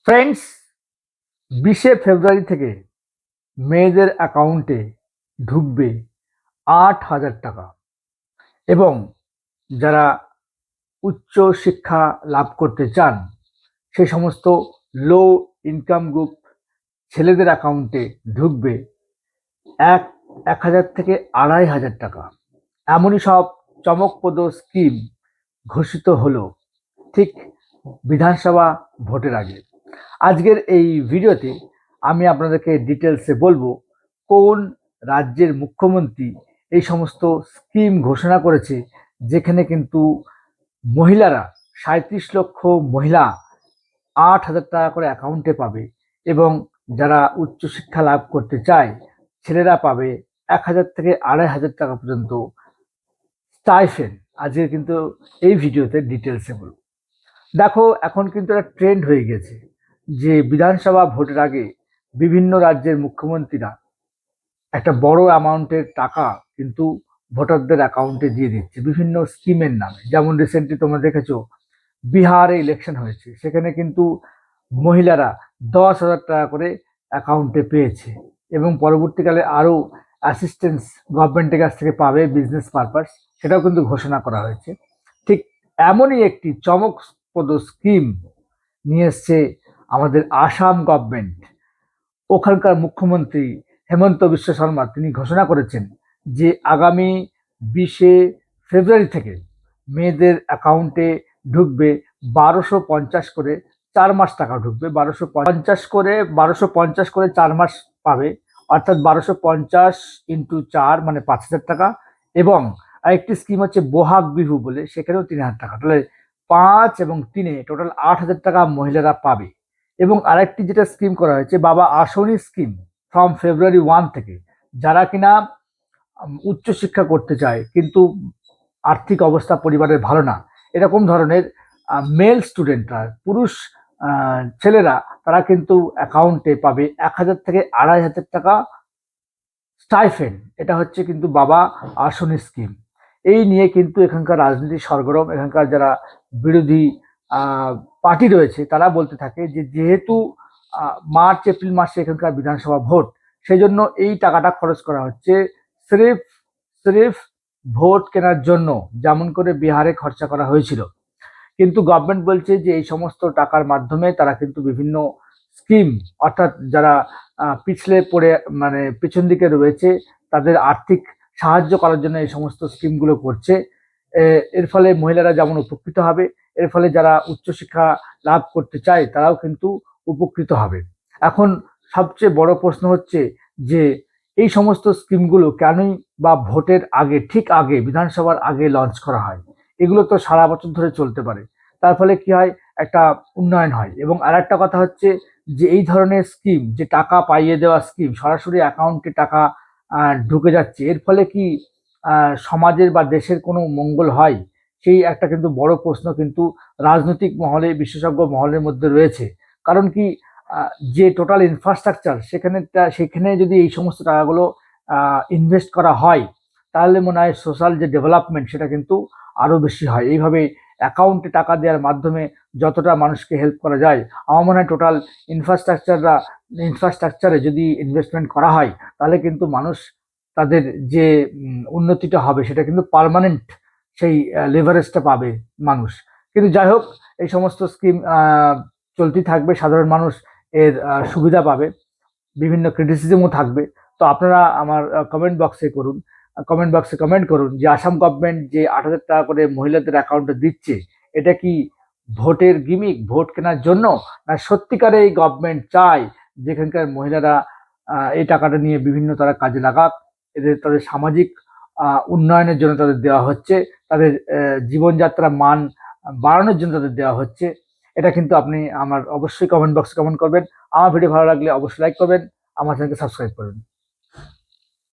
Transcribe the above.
Friends, 20শে ফেব্রুয়ারি থেকে মেয়েদের অ্যাকাউন্টে ঢুকবে 8,000 টাকা এবং যারা উচ্চ শিক্ষা লাভ করতে চান সেই সমস্ত লো ইনকাম গ্রুপ ছেলেদের অ্যাকাউন্টে ঢুকবে এক 1,000 থেকে 2,500 টাকা। এমনই সব চমকপ্রদ স্কিম ঘোষিত হলো ঠিক বিধানসভা ভোটের আগে। আজকের এই ভিডিওতে আমি আপনাদেরকে ডিটেলসে বলবো কোন রাজ্যের মুখ্যমন্ত্রী এই সমস্ত স্কিম ঘোষণা করেছে, যেখানে কিন্তু মহিলারা 37 লক্ষ মহিলা 8,000 টাকা করে অ্যাকাউন্টে পাবে এবং যারা উচ্চশিক্ষা লাভ করতে চায় ছেলেরা পাবে 1,000 থেকে 2,500 টাকা পর্যন্ত স্টাইফেন্ড। আজকে কিন্তু এই ভিডিওতে ডিটেলসে বলবো। দেখো, এখন কিন্তু একটা ট্রেন্ড হয়ে গেছে যে বিধানসভা ভোটের আগে বিভিন্ন রাজ্যের মুখ্যমন্ত্রীরা একটা বড় অ্যামাউন্টের টাকা কিন্তু ভোটারদের অ্যাকাউন্টে দিয়ে দিচ্ছে বিভিন্ন স্কিমের নামে। যেমন রিসেন্টলি তোমরা দেখেছো বিহারে ইলেকশন হয়েছে, সেখানে কিন্তু মহিলারা 10,000 টাকা করে অ্যাকাউন্টে পেয়েছে এবং পরবর্তীকালে আরও অ্যাসিস্ট্যান্স গভর্নমেন্টের কাছ থেকে পাবে বিজনেস পারপাস, সেটাও কিন্তু ঘোষণা করা হয়েছে। ঠিক এমনই একটি চমকপ্রদ স্কিম নিয়ে এসছে আমাদের আসাম গভর্নমেন্ট। ওখানকার মুখ্যমন্ত্রী হেমন্ত বিশ্ব শর্মা তিনি ঘোষণা করেছেন যে আগামী 20শে ফেব্রুয়ারি থেকে মেয়েদের অ্যাকাউন্টে ঢুকবে 1,250 করে 4 মাস টাকা ঢুকবে। 1,250 করে 4 মাস পাবে, অর্থাৎ 1,250 ইন্টু 4 মানে 5,000 টাকা। এবং আরেকটি স্কিম হচ্ছে বোহাগ বিহু বলে, সেখানেও 3,000 টাকা। তাহলে 5 এবং 3-এ টোটাল 8,000 টাকা মহিলারা পাবে। এবং আরেকটি যেটা স্কিম করা হয়েছে বাবা আসনি স্কিম, ফ্রম February 1 থেকে যারা কিনা উচ্চশিক্ষা করতে চায় কিন্তু আর্থিক অবস্থা পরিবারের ভালো না, এরকম ধরনের মেল স্টুডেন্টরা, পুরুষ ছেলেরা, তারা কিন্তু অ্যাকাউন্টে পাবে 1,000 থেকে 2,500 টাকা স্টাইফেন্ড। এটা হচ্ছে কিন্তু বাবা আসনি স্কিম। এই নিয়ে কিন্তু এখানকার রাজনীতি সরগরম। এখানকার যারা বিরোধী পার্টি রয়েছে তারা বলতে থাকে যে যেহেতু মার্চ এপ্রিল মাসে এখানকার বিধানসভা ভোট, সেই জন্য এই টাকাটা খরচ করা হচ্ছে সিরিফ সিরিফ ভোট কেনার জন্য, যেমন করে বিহারে খরচা করা হয়েছিল। কিন্তু গভর্নমেন্ট বলছে যে এই সমস্ত টাকার মাধ্যমে তারা কিন্তু বিভিন্ন স্কিম, অর্থাৎ যারা পিছলে পড়ে মানে পিছন দিকে রয়েছে তাদের আর্থিক সাহায্য করার জন্য এই সমস্ত স্কিমগুলো করছে। এর ফলে মহিলারা যেমন উপকৃত হবে, এর ফলে যারা উচ্চশিক্ষা লাভ করতে চায় তারাও কিন্তু উপকৃত হবে। এখন সবচেয়ে বড় প্রশ্ন হচ্ছে যে এই সমস্ত স্কিমগুলো কেনই বা ভোটের আগে, ঠিক আগে, বিধানসভার আগে লঞ্চ করা হয়? এগুলো তো সারা বছর ধরে চলতে পারে। তার ফলে কি হয়, একটা উন্নয়ন হয়। এবং আর একটা কথা হচ্ছে যে এই ধরনের স্কিম, যে টাকা পাইয়ে দেওয়া স্কিম, সরাসরি অ্যাকাউন্টে টাকা ঢুকে যাচ্ছে, এর ফলে কি সমাজের বা দেশের কোনো মঙ্গল হয়? সেই একটা কিন্তু বড় প্রশ্ন কিন্তু রাজনৈতিক মহলে, বিশেষজ্ঞ মহলের মধ্যে রয়েছে। কারণ কি, যে টোটাল ইনফ্রাস্ট্রাকচার সেখানে যদি এই সমস্ত টাকাগুলো ইনভেস্ট করা হয়, তাহলে মনে হয় সোশ্যাল যে ডেভেলপমেন্ট সেটা কিন্তু আরো বেশি হয়। এইভাবে অ্যাকাউন্টে টাকা দেওয়ার মাধ্যমে যতটা মানুষকে হেল্প করা যায়, আমার মনে হয় টোটাল ইনফ্রাস্ট্রাকচারে যদি ইনভেস্টমেন্ট করা হয়, তাহলে কিন্তু মানুষ তাদের যে উন্নতিটা হবে সেটা কিন্তু পার্মানেন্ট, সেই লেভারেজটা পাবে মানুষ। কিন্তু যাই হোক, এই সমস্ত স্কিম চলতেই থাকবে, সাধারণ মানুষ এর সুবিধা পাবে, বিভিন্ন ক্রিটিসিজমও থাকবে। তো আপনারা আমার কমেন্ট বক্সে কমেন্ট করুন যে আসাম গভর্নমেন্ট যে 8,000 টাকা করে মহিলাদের অ্যাকাউন্টে দিচ্ছে, এটা কি ভোটের গিমিক, ভোট কেনার জন্য, না সত্যিকারে এই গভর্নমেন্ট চায় যেখানকার মহিলারা এই টাকাটা নিয়ে বিভিন্ন তারা কাজে লাগাক, তাদের সামাজিক উন্নয়নের জন্য তাদের দেওয়া হচ্ছে, তাদের জীবনযাত্রার মান বাড়ানোর জন্য তাদের দেওয়া হচ্ছে। এটা কিন্তু আপনি আমার অবশ্যই কমেন্ট বক্সে কমেন্ট করবেন। আমার ভিডিও ভালো লাগলে অবশ্যই লাইক করবেন, আমার চ্যানেলকে সাবস্ক্রাইব করবেন।